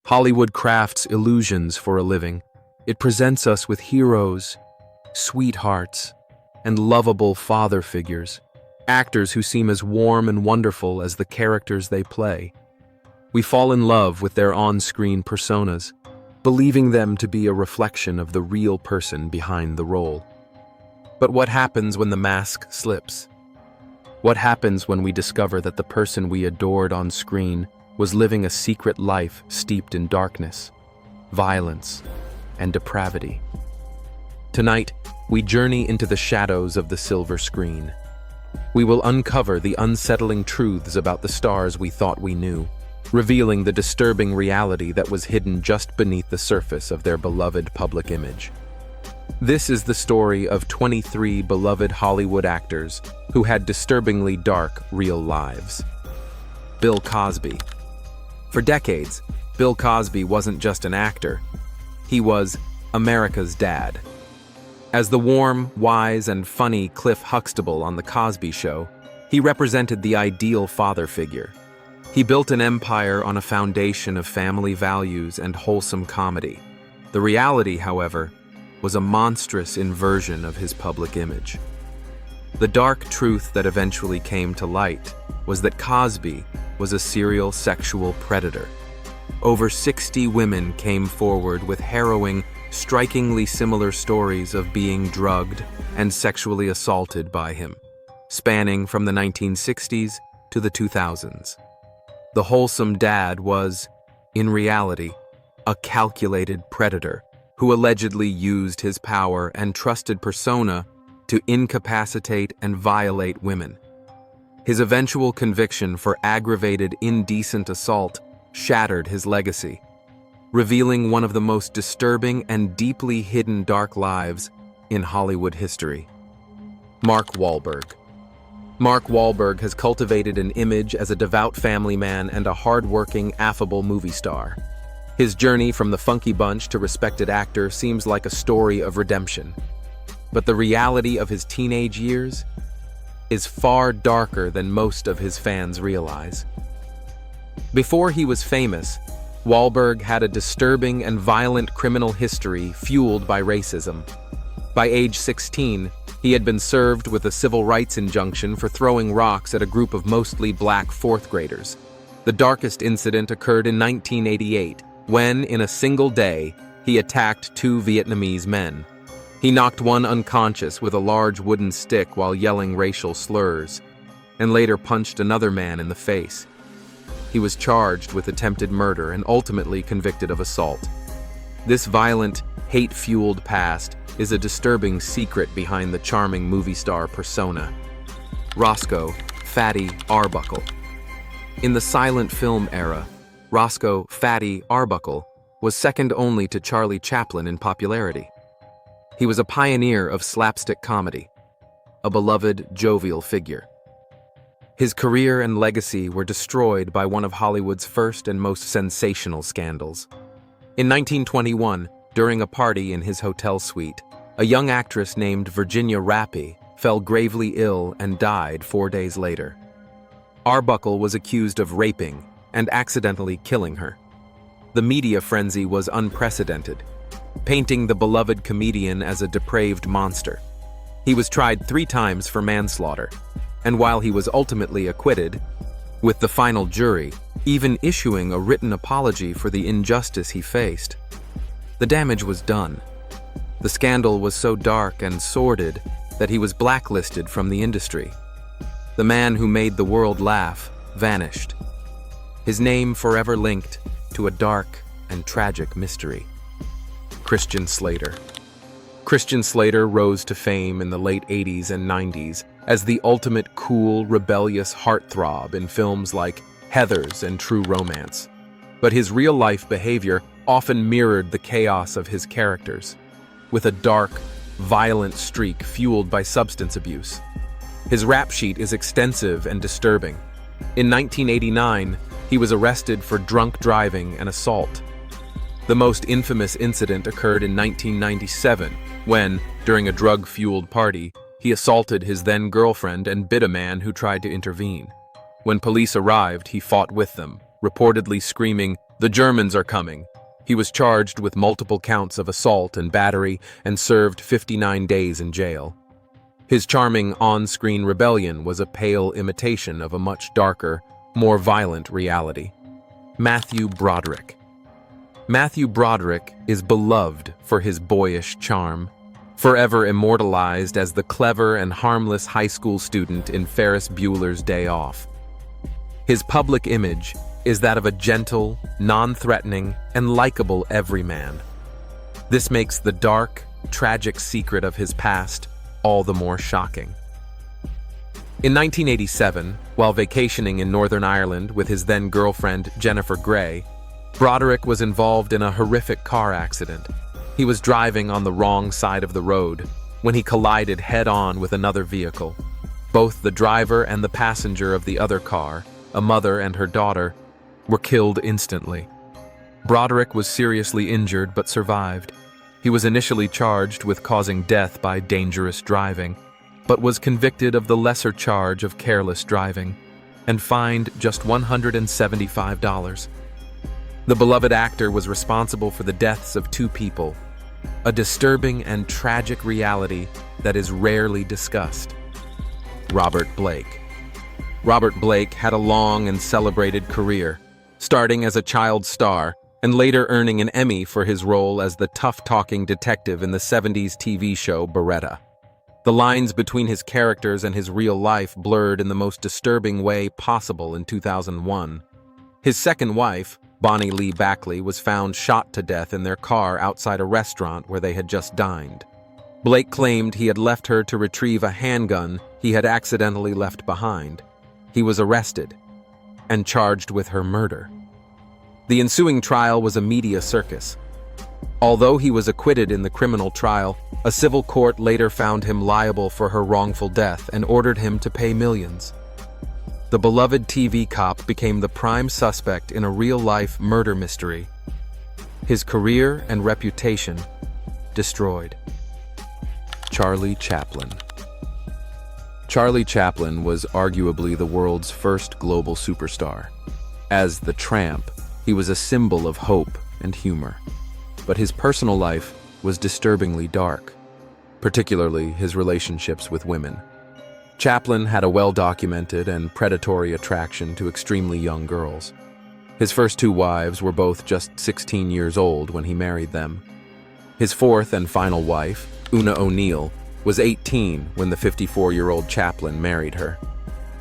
Hollywood crafts illusions for a living. It presents us with heroes, sweethearts, and lovable father figures, actors who seem as warm and wonderful as the characters they play. We fall in love with their on-screen personas, believing them to be a reflection of the real person behind the role. But what happens when the mask slips? What happens when we discover that the person we adored on screen was living a secret life steeped in darkness, violence, and depravity? Tonight, we journey into the shadows of the silver screen. We will uncover the unsettling truths about the stars we thought we knew, revealing the disturbing reality that was hidden just beneath the surface of their beloved public image. This is the story of 23 beloved Hollywood actors who had disturbingly dark, real lives. Bill Cosby. For decades, Bill Cosby wasn't just an actor. He was America's dad. As the warm, wise, and funny Cliff Huxtable on The Cosby Show, he represented the ideal father figure. He built an empire on a foundation of family values and wholesome comedy. The reality, however, was a monstrous inversion of his public image. The dark truth that eventually came to light was that Cosby was a serial sexual predator. Over 60 women came forward with harrowing, strikingly similar stories of being drugged and sexually assaulted by him, spanning from the 1960s to the 2000s. The wholesome dad was, in reality, a calculated predator who allegedly used his power and trusted persona to incapacitate and violate women. His eventual conviction for aggravated indecent assault shattered his legacy, revealing one of the most disturbing and deeply hidden dark lives in Hollywood history. Mark Wahlberg. Mark Wahlberg has cultivated an image as a devout family man and a hard-working, affable movie star. His journey from the Funky Bunch to respected actor seems like a story of redemption. But the reality of his teenage years is far darker than most of his fans realize. Before he was famous, Wahlberg had a disturbing and violent criminal history fueled by racism. By age 16, he had been served with a civil rights injunction for throwing rocks at a group of mostly black fourth graders. The darkest incident occurred in 1988, when, in a single day, he attacked 2 Vietnamese men. He knocked one unconscious with a large wooden stick while yelling racial slurs, and later punched another man in the face. He was charged with attempted murder and ultimately convicted of assault. This violent, hate-fueled past is a disturbing secret behind the charming movie star persona. Roscoe "Fatty" Arbuckle. In the silent film era, Roscoe "Fatty" Arbuckle was second only to Charlie Chaplin in popularity. He was a pioneer of slapstick comedy, a beloved, jovial figure. His career and legacy were destroyed by one of Hollywood's first and most sensational scandals. In 1921, during a party in his hotel suite, a young actress named Virginia Rappy fell gravely ill and died 4 days later. Arbuckle was accused of raping and accidentally killing her. The media frenzy was unprecedented, painting the beloved comedian as a depraved monster. He was tried 3 times for manslaughter, and while he was ultimately acquitted, with the final jury even issuing a written apology for the injustice he faced, the damage was done. The scandal was so dark and sordid that he was blacklisted from the industry. The man who made the world laugh vanished, his name forever linked to a dark and tragic mystery. Christian Slater. Christian Slater rose to fame in the late 80s and 90s as the ultimate cool, rebellious heartthrob in films like Heathers and True Romance. But his real-life behavior often mirrored the chaos of his characters, with a dark, violent streak fueled by substance abuse. His rap sheet is extensive and disturbing. In 1989, he was arrested for drunk driving and assault. The most infamous incident occurred in 1997, when, during a drug-fueled party, he assaulted his then-girlfriend and bit a man who tried to intervene. When police arrived, he fought with them, reportedly screaming, "The Germans are coming." He was charged with multiple counts of assault and battery and served 59 days in jail. His charming on-screen rebellion was a pale imitation of a much darker, more violent reality. Matthew Broderick. Matthew Broderick is beloved for his boyish charm, forever immortalized as the clever and harmless high school student in Ferris Bueller's Day Off. His public image is that of a gentle, non-threatening, and likable everyman. This makes the dark, tragic secret of his past all the more shocking. In 1987, while vacationing in Northern Ireland with his then-girlfriend Jennifer Grey, Broderick was involved in a horrific car accident. He was driving on the wrong side of the road when he collided head-on with another vehicle. Both the driver and the passenger of the other car, a mother and her daughter, were killed instantly. Broderick was seriously injured but survived. He was initially charged with causing death by dangerous driving, but was convicted of the lesser charge of careless driving and fined just $175. The beloved actor was responsible for the deaths of 2 people, a disturbing and tragic reality that is rarely discussed. Robert Blake. Robert Blake had a long and celebrated career, starting as a child star and later earning an Emmy for his role as the tough-talking detective in the 70s TV show Baretta. The lines between his characters and his real life blurred in the most disturbing way possible in 2001. His second wife, Bonnie Lee Backley, was found shot to death in their car outside a restaurant where they had just dined. Blake claimed he had left her to retrieve a handgun he had accidentally left behind. He was arrested and charged with her murder. The ensuing trial was a media circus. Although he was acquitted in the criminal trial, a civil court later found him liable for her wrongful death and ordered him to pay millions. The beloved TV cop became the prime suspect in a real-life murder mystery. His career and reputation destroyed. Charlie Chaplin. Charlie Chaplin was arguably the world's first global superstar. As the Tramp, he was a symbol of hope and humor. But his personal life was disturbingly dark, particularly his relationships with women. Chaplin had a well-documented and predatory attraction to extremely young girls. His first 2 wives were both just 16 years old when he married them. His fourth and final wife, Una O'Neill, was 18 when the 54-year-old Chaplin married her.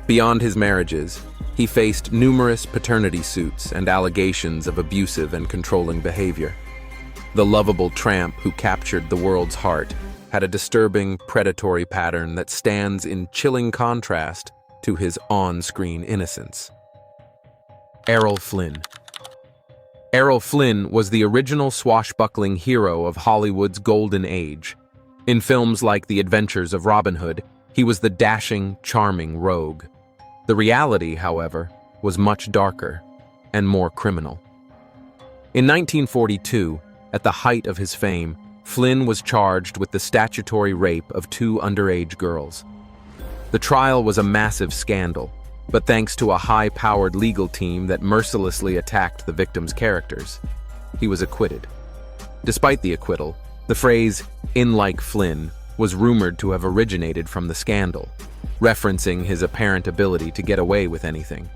Beyond his marriages, he faced numerous paternity suits and allegations of abusive and controlling behavior. The lovable tramp who captured the world's heart had a disturbing predatory pattern that stands in chilling contrast to his on-screen innocence. Errol Flynn. Errol Flynn was the original swashbuckling hero of Hollywood's golden age. In films like The Adventures of Robin Hood, he was the dashing, charming rogue. The reality, however, was much darker and more criminal. In 1942, at the height of his fame, Flynn was charged with the statutory rape of 2 underage girls. The trial was a massive scandal, but thanks to a high-powered legal team that mercilessly attacked the victims' characters, he was acquitted. Despite the acquittal, the phrase, "in like Flynn," was rumored to have originated from the scandal, referencing his apparent ability to get away with anything.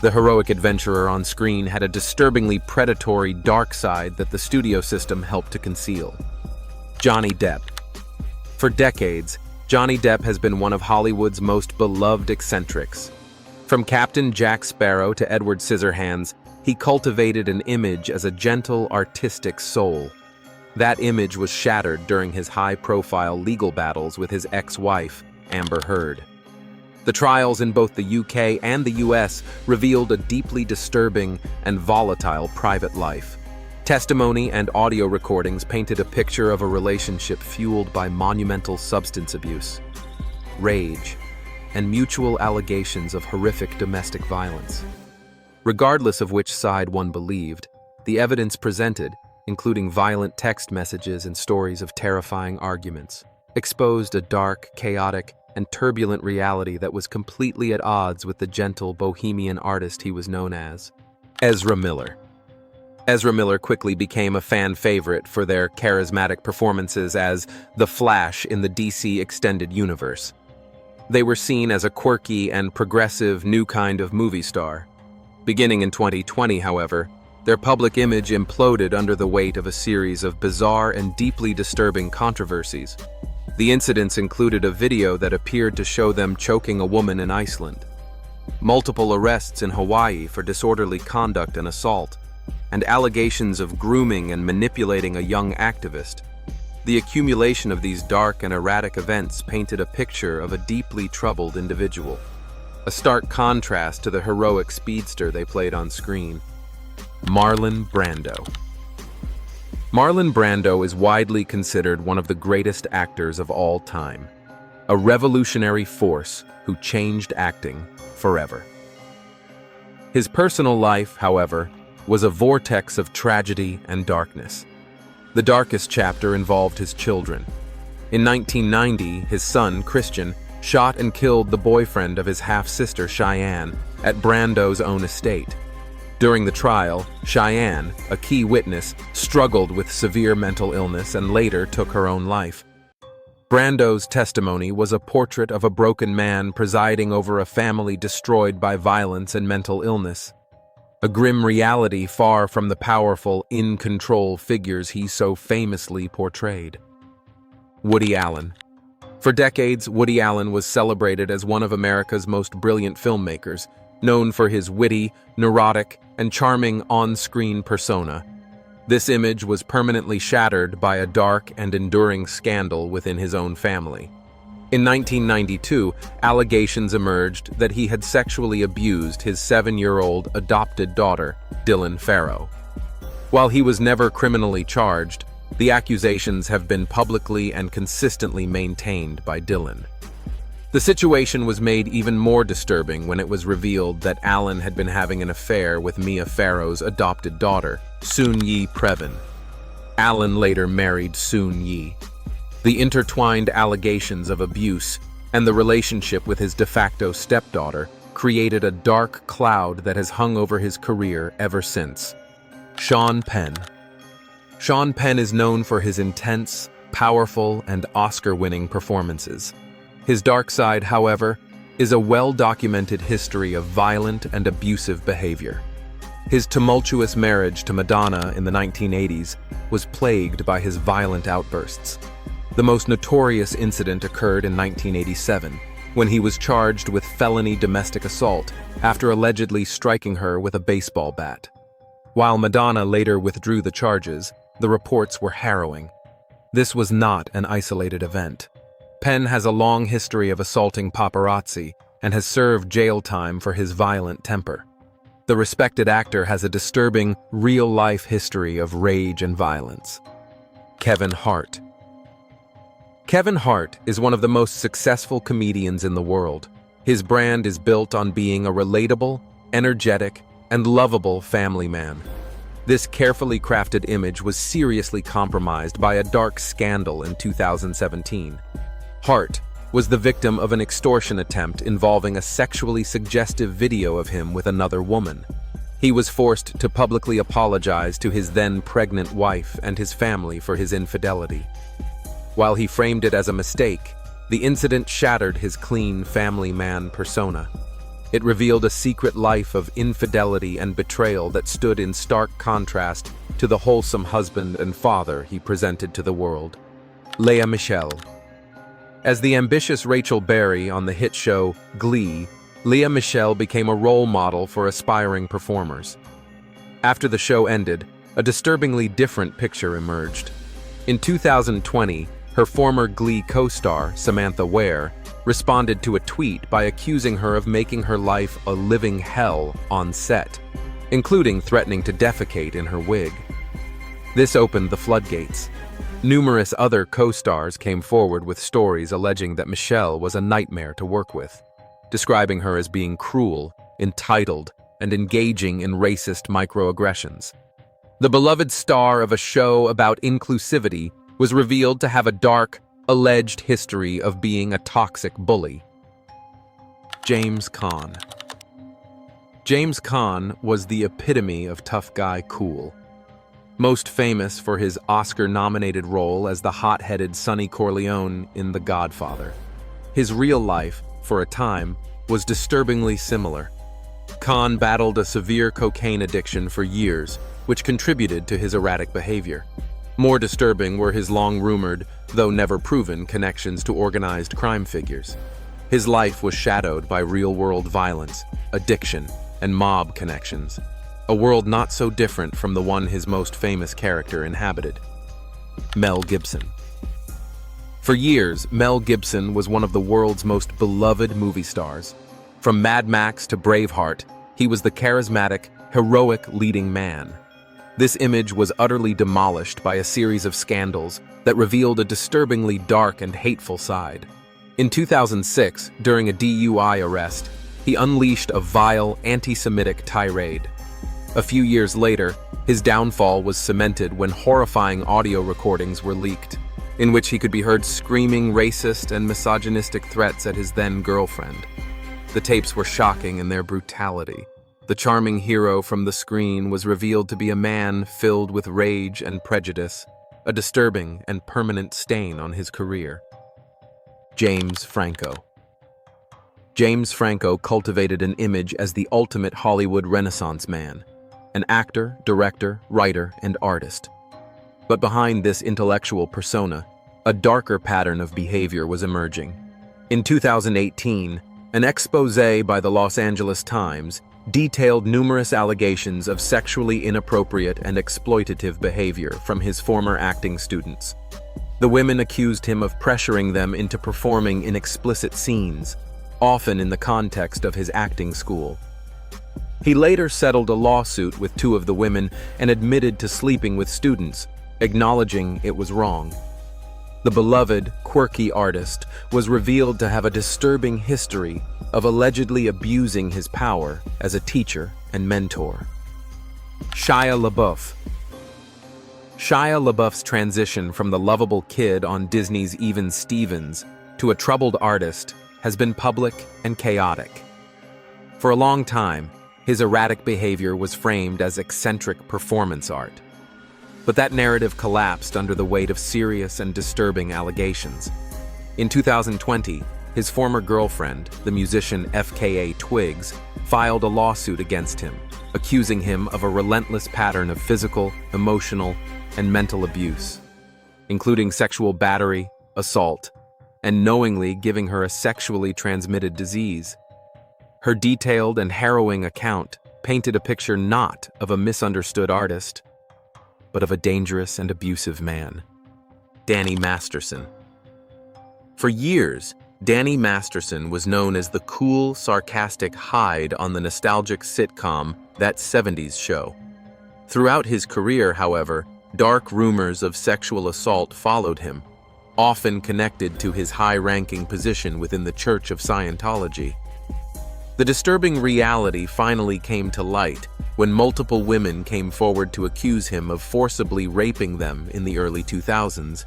The heroic adventurer on screen had a disturbingly predatory dark side that the studio system helped to conceal. Johnny Depp. For decades, Johnny Depp has been one of Hollywood's most beloved eccentrics. From Captain Jack Sparrow to Edward Scissorhands, he cultivated an image as a gentle, artistic soul. That image was shattered during his high-profile legal battles with his ex-wife, Amber Heard. The trials in both the UK and the US revealed a deeply disturbing and volatile private life. Testimony and audio recordings painted a picture of a relationship fueled by monumental substance abuse, rage, and mutual allegations of horrific domestic violence. Regardless of which side one believed, the evidence presented, including violent text messages and stories of terrifying arguments, exposed a dark, chaotic, and turbulent reality that was completely at odds with the gentle bohemian artist he was known as. Ezra Miller. Ezra Miller quickly became a fan favorite for their charismatic performances as the Flash in the DC Extended Universe. They were seen as a quirky and progressive new kind of movie star. Beginning in 2020, however, their public image imploded under the weight of a series of bizarre and deeply disturbing controversies. The incidents included a video that appeared to show them choking a woman in Iceland, multiple arrests in Hawaii for disorderly conduct and assault, and allegations of grooming and manipulating a young activist. The accumulation of these dark and erratic events painted a picture of a deeply troubled individual, a stark contrast to the heroic speedster they played on screen. Marlon Brando. Marlon Brando is widely considered one of the greatest actors of all time, a revolutionary force who changed acting forever. His personal life, however, was a vortex of tragedy and darkness. The darkest chapter involved his children. In 1990, his son, Christian, shot and killed the boyfriend of his half-sister, Cheyenne, at Brando's own estate. During the trial, Cheyenne, a key witness, struggled with severe mental illness and later took her own life. Brando's testimony was a portrait of a broken man presiding over a family destroyed by violence and mental illness. A grim reality far from the powerful, in-control figures he so famously portrayed. Woody Allen. For decades, Woody Allen was celebrated as one of America's most brilliant filmmakers, known for his witty, neurotic, and charming on-screen persona. This image was permanently shattered by a dark and enduring scandal within his own family. In 1992, allegations emerged that he had sexually abused his 7-year-old adopted daughter, Dylan Farrow. While he was never criminally charged, the accusations have been publicly and consistently maintained by Dylan. The situation was made even more disturbing when it was revealed that Allen had been having an affair with Mia Farrow's adopted daughter, Soon-Yi Previn. Allen later married Soon-Yi. The intertwined allegations of abuse and the relationship with his de facto stepdaughter created a dark cloud that has hung over his career ever since. Sean Penn. Sean Penn is known for his intense, powerful, and Oscar-winning performances. His dark side, however, is a well-documented history of violent and abusive behavior. His tumultuous marriage to Madonna in the 1980s was plagued by his violent outbursts. The most notorious incident occurred in 1987, when he was charged with felony domestic assault after allegedly striking her with a baseball bat. While Madonna later withdrew the charges, the reports were harrowing. This was not an isolated event. Penn has a long history of assaulting paparazzi and has served jail time for his violent temper. The respected actor has a disturbing, real-life history of rage and violence. Kevin Hart. Kevin Hart is one of the most successful comedians in the world. His brand is built on being a relatable, energetic, and lovable family man. This carefully crafted image was seriously compromised by a dark scandal in 2017. Hart was the victim of an extortion attempt involving a sexually suggestive video of him with another woman. He was forced to publicly apologize to his then pregnant wife and his family for his infidelity. While he framed it as a mistake, the incident shattered his clean family man persona. It revealed a secret life of infidelity and betrayal that stood in stark contrast to the wholesome husband and father he presented to the world. Lea Michele. As the ambitious Rachel Berry on the hit show Glee, Lea Michele became a role model for aspiring performers. After the show ended, a disturbingly different picture emerged. In 2020, her former Glee co-star, Samantha Ware, responded to a tweet by accusing her of making her life a living hell on set, including threatening to defecate in her wig. This opened the floodgates. Numerous other co-stars came forward with stories alleging that Michelle was a nightmare to work with, describing her as being cruel, entitled, and engaging in racist microaggressions. The beloved star of a show about inclusivity was revealed to have a dark, alleged history of being a toxic bully. James Caan. James Caan was the epitome of tough guy cool. Most famous for his Oscar-nominated role as the hot-headed Sonny Corleone in The Godfather. His real life, for a time, was disturbingly similar. Caan battled a severe cocaine addiction for years, which contributed to his erratic behavior. More disturbing were his long-rumored, though never proven, connections to organized crime figures. His life was shadowed by real-world violence, addiction, and mob connections, a world not so different from the one his most famous character inhabited. Mel Gibson. For years, Mel Gibson was one of the world's most beloved movie stars. From Mad Max to Braveheart, he was the charismatic, heroic leading man. This image was utterly demolished by a series of scandals that revealed a disturbingly dark and hateful side. In 2006, during a DUI arrest, he unleashed a vile, anti-Semitic tirade. A few years later, his downfall was cemented when horrifying audio recordings were leaked, in which he could be heard screaming racist and misogynistic threats at his then-girlfriend. The tapes were shocking in their brutality. The charming hero from the screen was revealed to be a man filled with rage and prejudice, a disturbing and permanent stain on his career. James Franco. James Franco cultivated an image as the ultimate Hollywood Renaissance man, an actor, director, writer, and artist. But behind this intellectual persona, a darker pattern of behavior was emerging. In 2018, an exposé by the Los Angeles Times detailed numerous allegations of sexually inappropriate and exploitative behavior from his former acting students. The women accused him of pressuring them into performing in explicit scenes, often in the context of his acting school. He later settled a lawsuit with two of the women and admitted to sleeping with students, acknowledging it was wrong. The beloved, quirky artist was revealed to have a disturbing history of allegedly abusing his power as a teacher and mentor. Shia LaBeouf. Shia LaBeouf's transition from the lovable kid on Disney's Even Stevens to a troubled artist has been public and chaotic. For a long time, his erratic behavior was framed as eccentric performance art. But that narrative collapsed under the weight of serious and disturbing allegations. In 2020, his former girlfriend, the musician FKA Twigs, filed a lawsuit against him, accusing him of a relentless pattern of physical, emotional, and mental abuse, including sexual battery, assault, and knowingly giving her a sexually transmitted disease. Her detailed and harrowing account painted a picture not of a misunderstood artist, but of a dangerous and abusive man. Danny Masterson. For years, Danny Masterson was known as the cool, sarcastic Hyde on the nostalgic sitcom That 70s Show. Throughout his career, however, dark rumors of sexual assault followed him, often connected to his high-ranking position within the Church of Scientology. The disturbing reality finally came to light when multiple women came forward to accuse him of forcibly raping them in the early 2000s,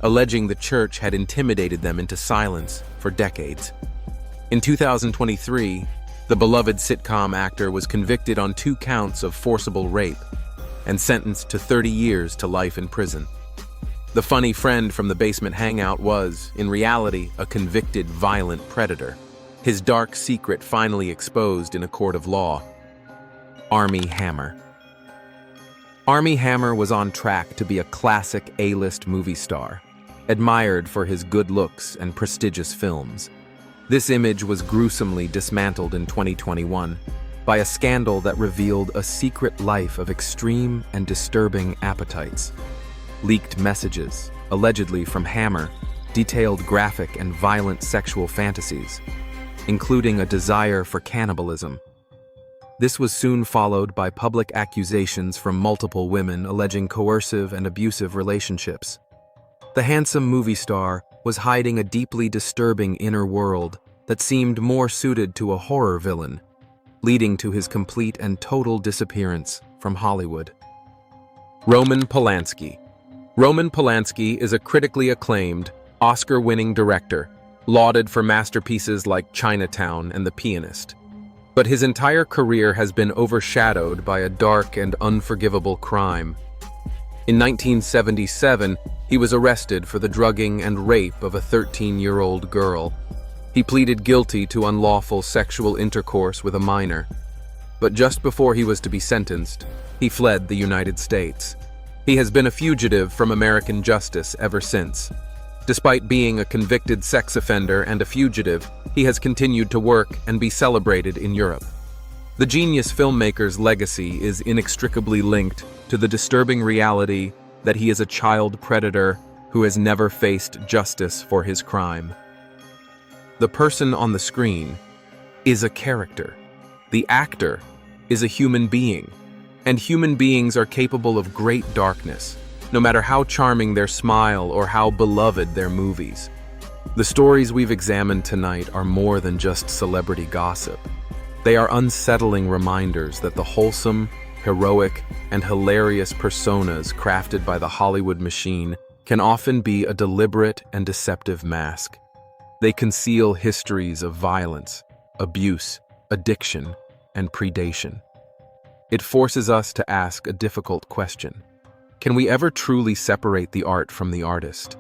alleging the church had intimidated them into silence for decades. In 2023, the beloved sitcom actor was convicted on 2 counts of forcible rape and sentenced to 30 years to life in prison. The funny friend from the basement hangout was, in reality, a convicted violent predator, his dark secret finally exposed in a court of law. Armie Hammer. Armie Hammer was on track to be a classic A-list movie star, admired for his good looks and prestigious films. This image was gruesomely dismantled in 2021 by a scandal that revealed a secret life of extreme and disturbing appetites. Leaked messages, allegedly from Hammer, detailed graphic and violent sexual fantasies, including a desire for cannibalism. This was soon followed by public accusations from multiple women alleging coercive and abusive relationships. The handsome movie star was hiding a deeply disturbing inner world that seemed more suited to a horror villain, leading to his complete and total disappearance from Hollywood. Roman Polanski. Roman Polanski is a critically acclaimed, Oscar-winning director, lauded for masterpieces like Chinatown and The Pianist. But his entire career has been overshadowed by a dark and unforgivable crime. In 1977, he was arrested for the drugging and rape of a 13-year-old girl. He pleaded guilty to unlawful sexual intercourse with a minor. But just before he was to be sentenced, he fled the United States. He has been a fugitive from American justice ever since. Despite being a convicted sex offender and a fugitive, he has continued to work and be celebrated in Europe. The genius filmmaker's legacy is inextricably linked to the disturbing reality that he is a child predator who has never faced justice for his crime. The person on the screen is a character. The actor is a human being, and human beings are capable of great darkness, no matter how charming their smile or how beloved their movies. The stories we've examined tonight are more than just celebrity gossip. They are unsettling reminders that the wholesome, heroic, and hilarious personas crafted by the Hollywood machine can often be a deliberate and deceptive mask. They conceal histories of violence, abuse, addiction, and predation. It forces us to ask a difficult question. Can we ever truly separate the art from the artist?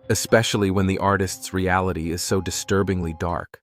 Especially when the artist's reality is so disturbingly dark.